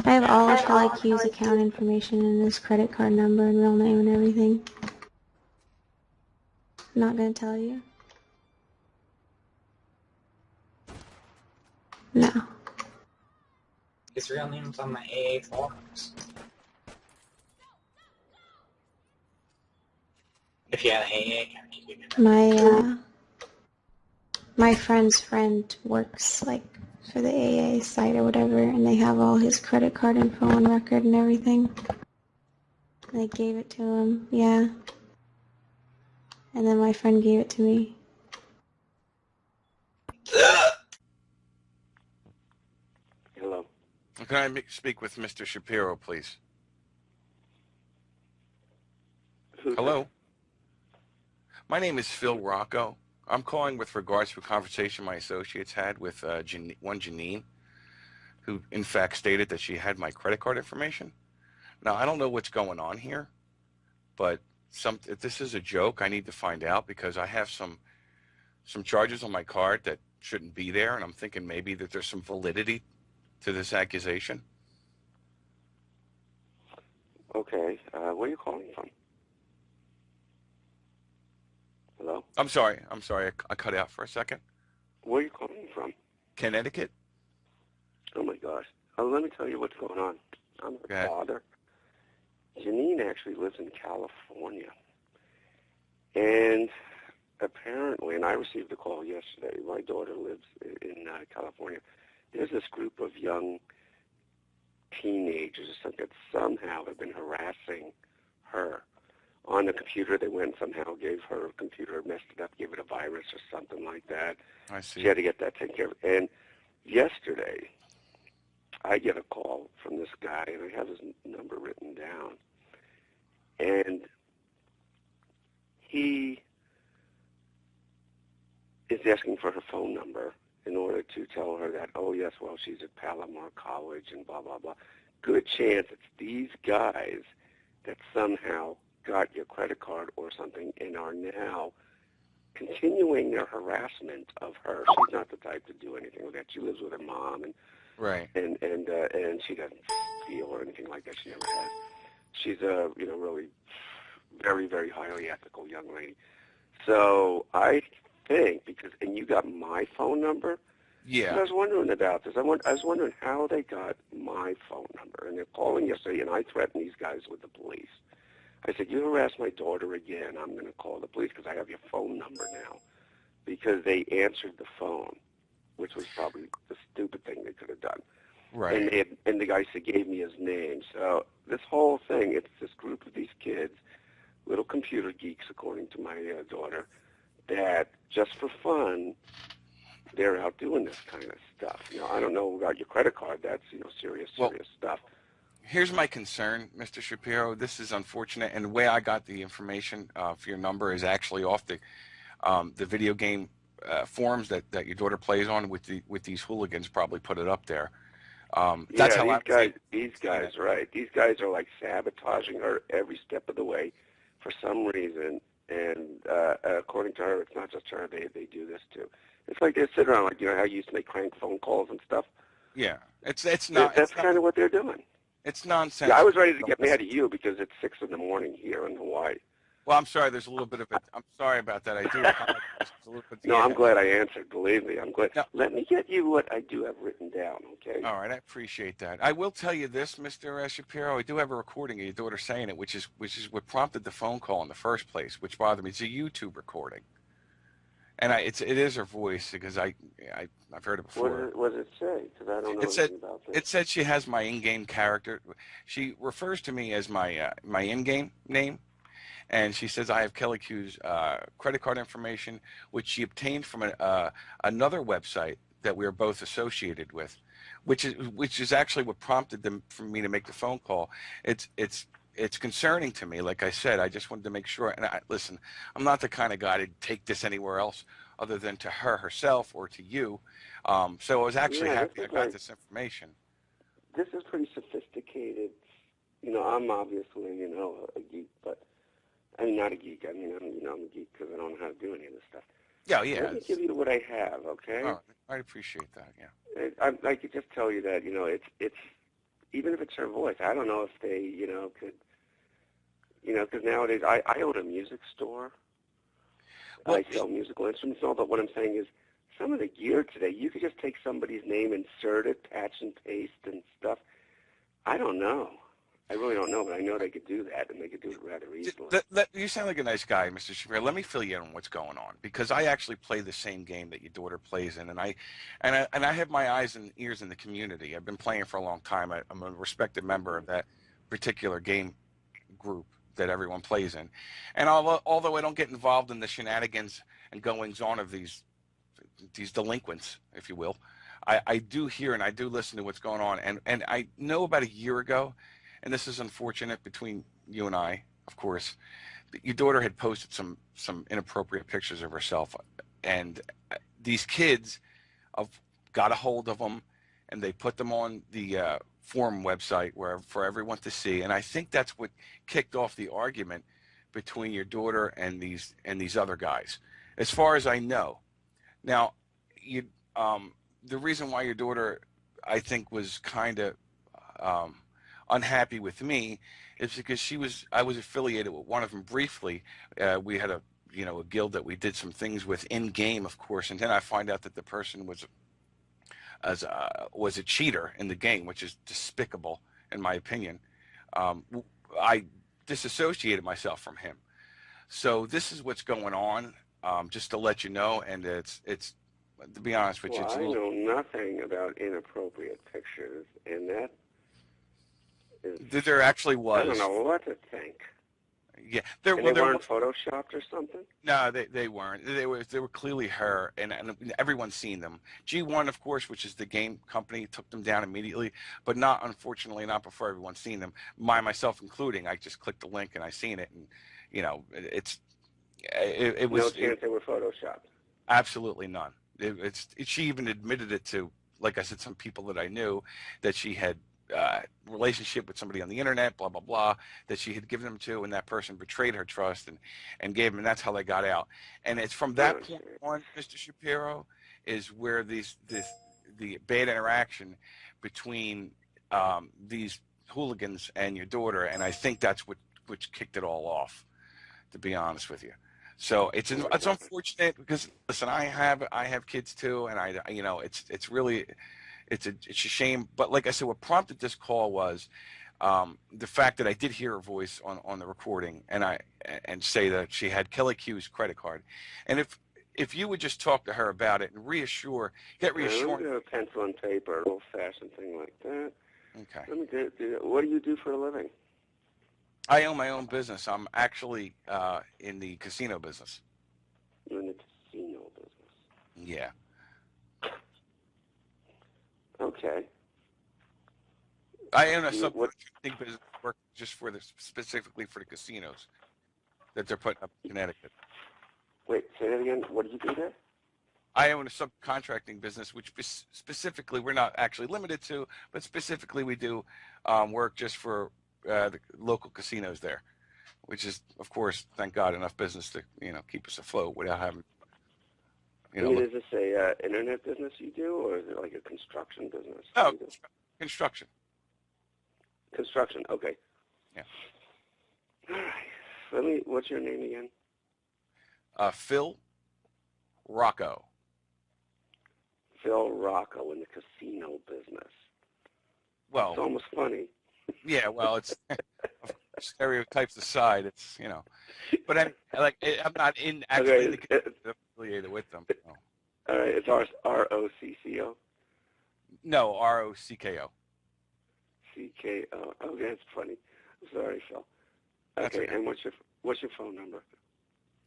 I have all of Kelly Q's account information and his credit card number and real name and everything. I'm not gonna tell you. No. His real name's on the AA forums. If you had an AA account, you could get that. My friend's friend works like for the AA site or whatever, and they have all his credit card info on record and everything. They gave it to him, yeah. And then my friend gave it to me. Hello. Can I speak with Mr. Shapiro, please? Hello? My name is Phil Rocco. I'm calling with regards to a conversation my associates had with one Janine, who in fact stated that she had my credit card information. Now, I don't know what's going on here, but if this is a joke, I need to find out because I have some charges on my card that shouldn't be there, and I'm thinking maybe that there's some validity to this accusation. Okay. Where are you calling from? Hello? I'm sorry. I cut out for a second. Where are you calling from? Connecticut? Oh, my gosh. Let me tell you what's going on. I'm her father. Janine actually lives in California. And apparently, and I received a call yesterday, my daughter lives in California. There's this group of young teenagers that somehow have been harassing her. On the computer, they went and somehow gave her computer, messed it up, gave it a virus or something like that. I see. She had to get that taken care of. And yesterday, I get a call from this guy, and I have his number written down. And he is asking for her phone number in order to tell her that, oh, yes, well, she's at Palomar College and blah, blah, blah. Good chance it's these guys that somehow got your credit card or something and are now continuing their harassment of her. She's not the type to do anything with that. She lives with her mom, and right, and she doesn't steal or anything like that. She never has. She's a really very, very highly ethical young lady. So I think and you got my phone number. Yeah. I was wondering about this. I was wondering how they got my phone number, and they're calling yesterday, and I threatened these guys with the police. I said, you harass my daughter again, I'm going to call the police because I have your phone number now. Because they answered the phone, which was probably the stupid thing they could have done. Right. And the guy gave me his name. So this whole thing, it's this group of these kids, little computer geeks, according to my daughter, that just for fun, they're out doing this kind of stuff. I don't know about your credit card. That's serious stuff. Here's my concern, Mr. Shapiro. This is unfortunate, and the way I got the information for your number is actually off the video game forums that your daughter plays on with these hooligans. Probably put it up there. That's how these guys, right? These guys are like sabotaging her every step of the way for some reason. And according to her, it's not just her. They do this too. It's like they sit around, like how you used to make crank phone calls and stuff. Yeah, it's not. That's kind of what they're doing. It's nonsense. Yeah, I was ready to get mad at you because it's 6 a.m. here in Hawaii. Well, I'm sorry. There's a little bit of it. I'm sorry about that. I do apologize. A little bit. No, I'm glad I answered. Believe me, I'm glad. No. Let me get you what I do have written down, okay? All right, I appreciate that. I will tell you this, Mr. Shapiro. I do have a recording of your daughter saying it, which is what prompted the phone call in the first place, which bothered me. It's a YouTube recording, and it is her voice because I've heard it before. What does it say? Because I don't know anything about this. It said she has my in-game character. She refers to me as my in-game name. And she says I have Kelly Q's credit card information, which she obtained from another website that we are both associated with, which is actually what prompted them for me to make the phone call. It's concerning to me. Like I said, I just wanted to make sure. And listen, I'm not the kind of guy to take this anywhere else other than to her herself or to you. So I was actually happy I got this information. This is pretty sophisticated. I'm obviously a geek, but. I'm not a geek. I'm a geek because I don't know how to do any of this stuff. Yeah. Let me give you what I have, okay? Oh, I appreciate that. Yeah. I could just tell you that it's even if it's her voice, I don't know if they, could, because nowadays I own a music store. Well, I sell musical instruments and all, but what I'm saying is some of the gear today, you could just take somebody's name, insert it, patch and paste and stuff. I don't know. I really don't know, but I know they could do that, and they could do it rather easily. You sound like a nice guy, Mr. Shapiro. Let me fill you in on what's going on, because I actually play the same game that your daughter plays in, and I have my eyes and ears in the community. I've been playing for a long time. I'm a respected member of that particular game group that everyone plays in, and although I don't get involved in the shenanigans and goings on of these delinquents, if you will, I do hear and I do listen to what's going on, and I know about a year ago. And this is unfortunate between you and I, of course. Your daughter had posted some inappropriate pictures of herself, and these kids have got a hold of them, and they put them on the forum website where for everyone to see. And I think that's what kicked off the argument between your daughter and these other guys, as far as I know. Now, the reason why your daughter, I think, was kind of unhappy with me is because I was affiliated with one of them briefly. We had a guild that we did some things with in game, of course, and then I find out that the person was a cheater in the game, which is despicable in my opinion. I disassociated myself from him. So this is what's going on, just to let you know, and it's to be honest with you, I know nothing about inappropriate pictures, and that there actually was. I don't know what to think. Yeah, they weren't photoshopped or something. No, they weren't. They were clearly her, and everyone's seen them. G1, of course, which is the game company, took them down immediately, but unfortunately not before everyone's seen them. Myself including. I just clicked the link and I seen it, and it was no chance they were photoshopped. Absolutely none. She even admitted it to, like I said, some people that I knew, that she had relationship with somebody on the internet, blah blah blah, that she had given them to, and that person betrayed her trust and gave them, and that's how they got out. And it's from that point on, Mr. Shapiro, is where the bad interaction between these hooligans and your daughter, and I think that's what kicked it all off, to be honest with you. So it's unfortunate because, listen, I have kids too, and it's really. It's a shame, but like I said, what prompted this call was the fact that I did hear her voice on the recording, and say that she had Kelly Q's credit card, and if you would just talk to her about it and get reassurance. Let me do a pencil and paper, an old-fashioned thing like that. Okay. Let me what do you do for a living? I own my own business. I'm actually in the casino business. You're in the casino business. Yeah. Okay. I own a subcontracting business work just specifically for the casinos that they're putting up in Connecticut. Wait, say that again. What do you do there? I own a subcontracting business, which specifically we're not actually limited to, but specifically we do work just for the local casinos there, which is, of course, thank God, enough business to keep us afloat without having. Is this a internet business you do, or is it like a construction business? No, construction. Construction, okay. Yeah. All right. What's your name again? Phil Rocco. Phil Rocco in the casino business. Well, it's almost funny. Yeah, well, it's stereotypes aside, it's but I'm not actually affiliated with them. So. All right, it's R-O-C-C-O. No, R-O-C-K-O. C-K-O. Okay, that's funny. Sorry, Phil. Okay, and what's your phone number?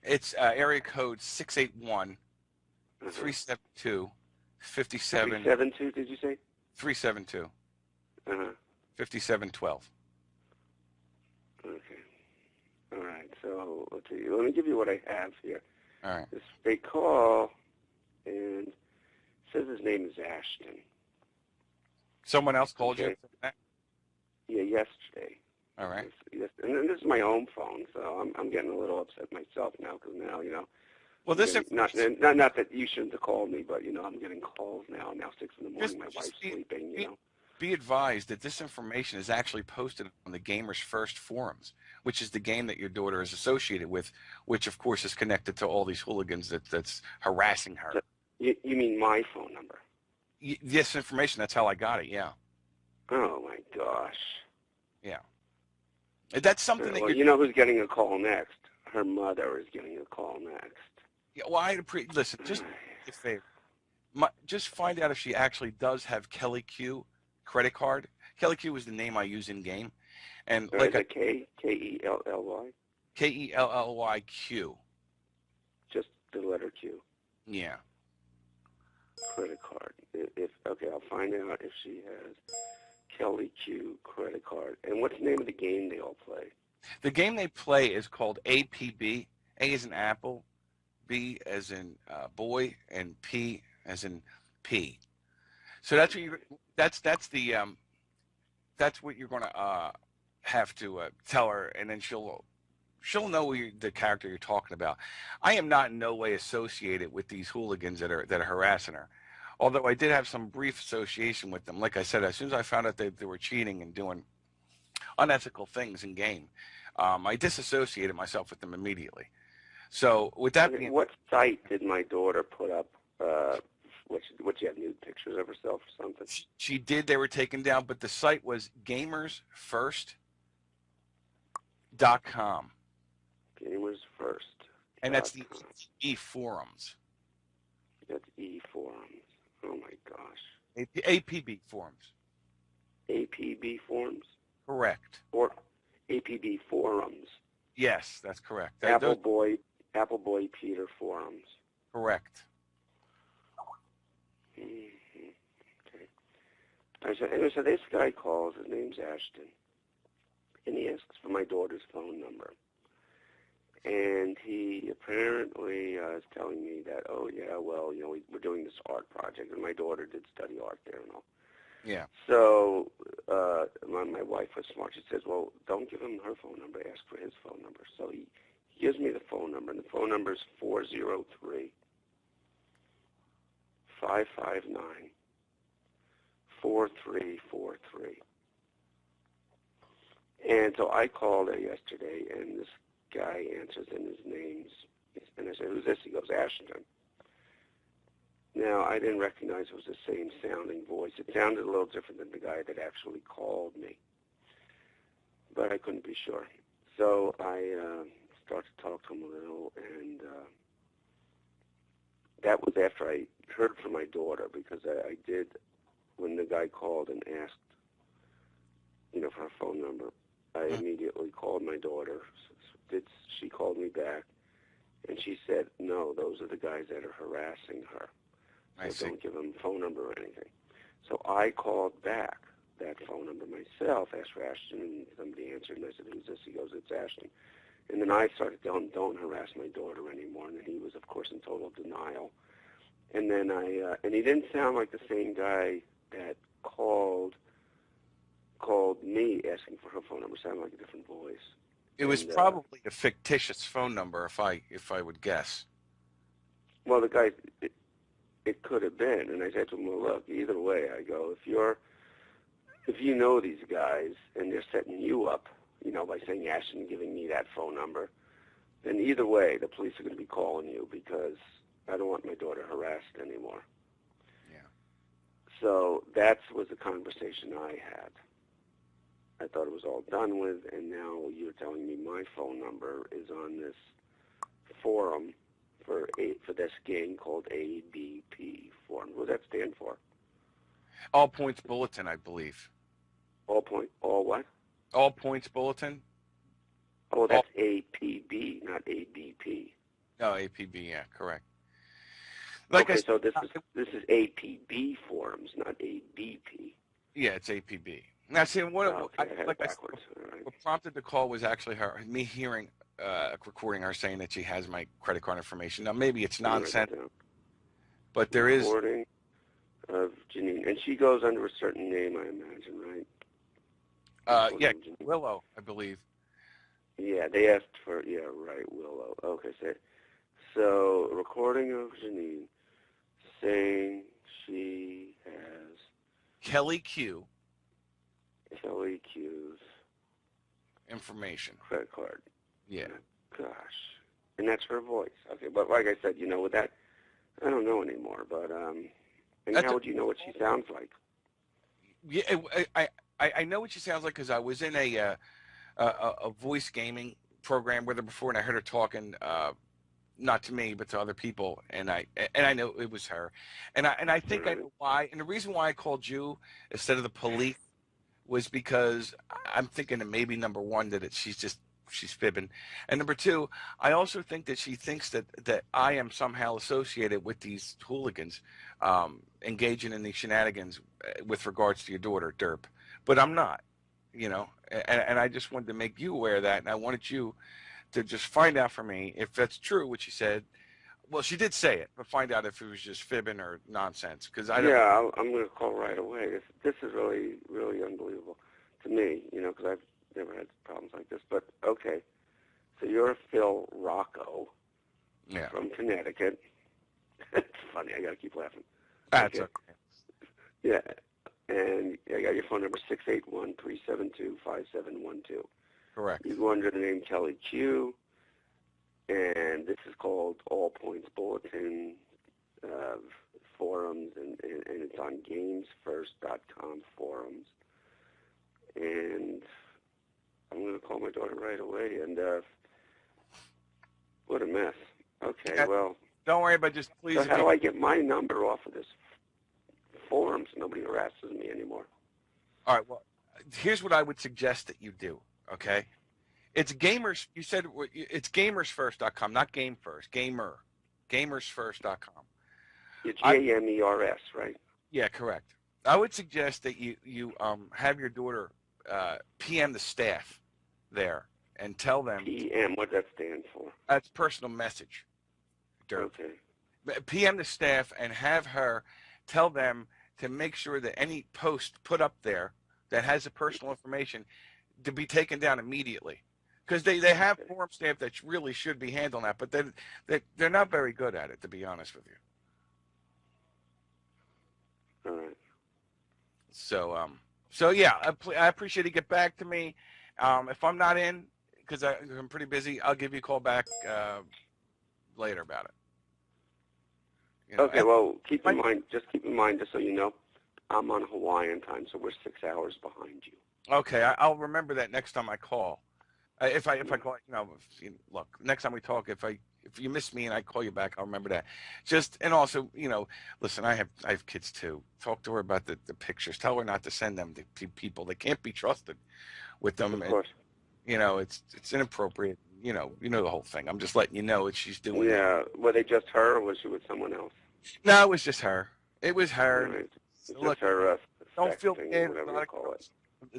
It's area code 681 372 57. 372, did you say? 372. 5712. Okay. All right. So let's see. Let me give you what I have here. All right. They call, and it says his name is Ashton. Someone else called you? Yeah, yesterday. All right. Yes, and this is my home phone, so I'm getting a little upset myself now because now Well, this not that you shouldn't have called me, but I'm getting calls now. Now 6 in the morning, my wife's sleeping. be advised that this information is actually posted on the Gamers First forums, which is the game that your daughter is associated with, which of course is connected to all these hooligans that's harassing her. You mean my phone number? This information, that's how I got it, yeah. Oh, my gosh. Yeah. That's something that Well, you know who's getting a call next? Her mother is getting a call next. Yeah, well, listen, just a favor. Just find out if she actually does have Kelly Q credit card. Kelly Q is the name I use in game, and like a K-E-L-L-Y? Kellyq. Just the letter Q. Yeah. Credit card. Okay, I'll find out if she has Kelly Q credit card. And what's the name of the game they all play? The game they play is called APB. A as in apple, B as in boy, and P as in P. So that's what that's what you're going to have to tell her, and then she'll know the character you're talking about. I am not in no way associated with these hooligans that are harassing her. Although I did have some brief association with them. Like I said, as soon as I found out they were cheating and doing unethical things in game, I disassociated myself with them immediately. So with that being, what site did my daughter put up? What she have nude pictures of herself or something? She did. They were taken down, but the site was gamersfirst.com. Gamersfirst. And that's the E forums. That's E forums. Oh my gosh. APB forums. APB forums? Correct. Or APB forums. Yes, that's correct. Apple Boy Peter forums. Correct. Mm-hmm. Okay. So this guy calls. His name's Ashton, and he asks for my daughter's phone number. And he apparently is telling me that, oh yeah, well, you know, we're doing this art project, and my daughter did study art there and all. Yeah. So my wife was smart. She says, well, don't give him her phone number. Ask for his phone number. So he gives me the phone number, and the phone number is 403-559-4343. And so I called her yesterday, and this guy answers, and his name's, and I said, who's this? He goes, Ashton. Now, I didn't recognize it was the same sounding voice. It sounded a little different than the guy that actually called me, but I couldn't be sure. So I started to talk to him a little, and that was after I heard from my daughter, because I did, when the guy called and asked, you know, for her phone number, I immediately called my daughter. She called me back, and she said, no, those are the guys that are harassing her. So don't give them a phone number or anything. So I called back that phone number myself, asked for Ashton, and somebody answered, and I said, who's this? He goes, it's Ashton. And then I started telling him, don't harass my daughter anymore, and then he was, of course, in total denial. And then and he didn't sound like the same guy that called me asking for her phone number. It sounded like a different voice. It was probably a fictitious phone number, if I would guess. Well, the guy, it could have been, and I said to him, well, look, either way, I go, if you know these guys and they're setting you up, you know, by saying Ashton and giving me that phone number, then either way, the police are going to be calling you, because I don't want my daughter harassed anymore. Yeah. So that was the conversation I had. I thought it was all done with, and now you're telling me my phone number is on this forum for this game called ABP forum. What does that stand for? All Points Bulletin, I believe. All what? All Points Bulletin. Oh, that's APB, not ABP. No, APB, yeah, correct. Okay, so this is APB forums, not ABP. Yeah, it's APB. Now, see, what prompted the call was actually me hearing a recording her saying that she has my credit card information. Now, maybe it's nonsense, but there is recording of Janine, and she goes under a certain name, I imagine, right? Yeah, Willow, I believe. Yeah, they asked for Willow. Okay, so a recording of Janine, saying she has Kelly Q Kelly Q's information. credit card. Yeah. Gosh. And that's her voice. Okay, but like I said, with that, I don't know anymore. But and how would you know what she sounds like? Yeah, I know what she sounds like because I was in a voice gaming program with her before, and I heard her talking, not to me but to other people, and I know it was her, and I think I know why. And the reason why I called you instead of the police was because I'm thinking that maybe number one that she's fibbing, and number two, I also think that she thinks that I am somehow associated with these hooligans, engaging in these shenanigans with regards to your daughter, Derp, but I'm not, and I just wanted to make you aware of that, and I wanted you to just find out for me if that's true what she said. Well, she did say it, but find out if it was just fibbing or nonsense. Because I don't. Yeah, I'm going to call right away. This is really, really unbelievable to me, because I've never had problems like this. But okay, so you're Phil Rocco, from Connecticut. It's funny. I got to keep laughing. That's okay. Yeah, and I got your phone number 681-372-5712. Correct. You go under the name Kelly Q. And this is called All Points Bulletin forums, and it's on gamesfirst.com forums. And I'm going to call my daughter right away. And what a mess. Okay, well. Don't worry about just please. So how do I get my number off of this forum so nobody harasses me anymore? All right, well, here's what I would suggest that you do, okay? It's gamers. You said it's gamersfirst.com, not game first. Gamersfirst.com. It's GAMERS, right? Yeah, correct. I would suggest that you have your daughter PM the staff there and tell them. PM, what does that stand for? That's personal message. Dirk. Okay. PM the staff and have her tell them to make sure that any post put up there that has the personal information to be taken down immediately. Because they have forum staff that really should be handling that, but they're not very good at it, to be honest with you. All right. So yeah, I appreciate you get back to me. If I'm not in, because I'm pretty busy, I'll give you a call back later about it. Okay, well, keep in mind, just so you know, I'm on Hawaiian time, so we're 6 hours behind you. Okay, I'll remember that next time I call. If I call, look, next time we talk, if you miss me and I call you back, I'll remember that. And also, listen, I have kids too. Talk to her about the pictures. Tell her not to send them to people. They can't be trusted with them. Of course. It's inappropriate. You know the whole thing. I'm just letting you know what she's doing. Yeah. Were they just her, or was she with someone else? No, it was just her. It was her. Right. Look, just her. Don't feel thing, bad. whatever you call it.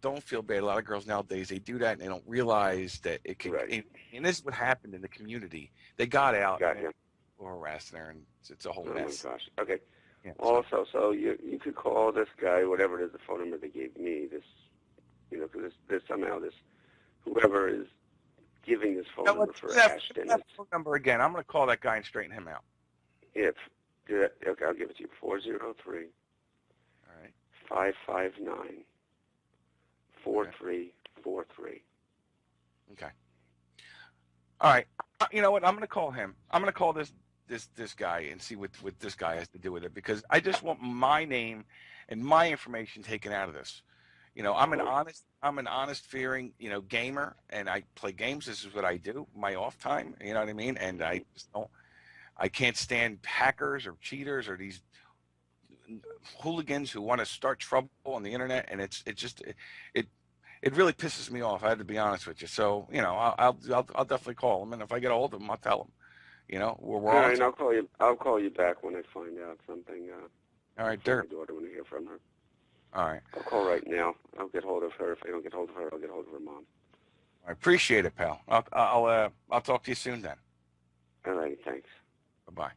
Don't feel bad. A lot of girls nowadays, they do that and they don't realize that it can. Right. And this is what happened in the community. They got out Got and him. were harassing her, and it's a whole Oh mess. my gosh. Okay. Yeah, Also, so you could call this guy, whatever it is, the phone number they gave me. This, because there's somehow this whoever is giving this phone number for Ashton. That phone number again. I'm going to call that guy and straighten him out. Okay, I'll give it to you. 403. All right. 559 4343. Okay. All right. You know what? I'm going to call him. I'm going to call this guy and see what this guy has to do with it, because I just want my name and my information taken out of this. I'm an honest, fearing, gamer, and I play games. This is what I do, my off time. You know what I mean? And I can't stand hackers or cheaters or these hooligans who want to start trouble on the internet. And it really pisses me off. I have to be honest with you. So, I'll definitely call him. And if I get a hold of him, I'll tell him, we're all right, I'll call you back when I find out something. All right, Dirk. My daughter, when I hear from her. All right. I'll call right now. I'll get hold of her. If I don't get hold of her, I'll get hold of her mom. I appreciate it, pal. I'll talk to you soon then. All right, thanks. Bye-bye.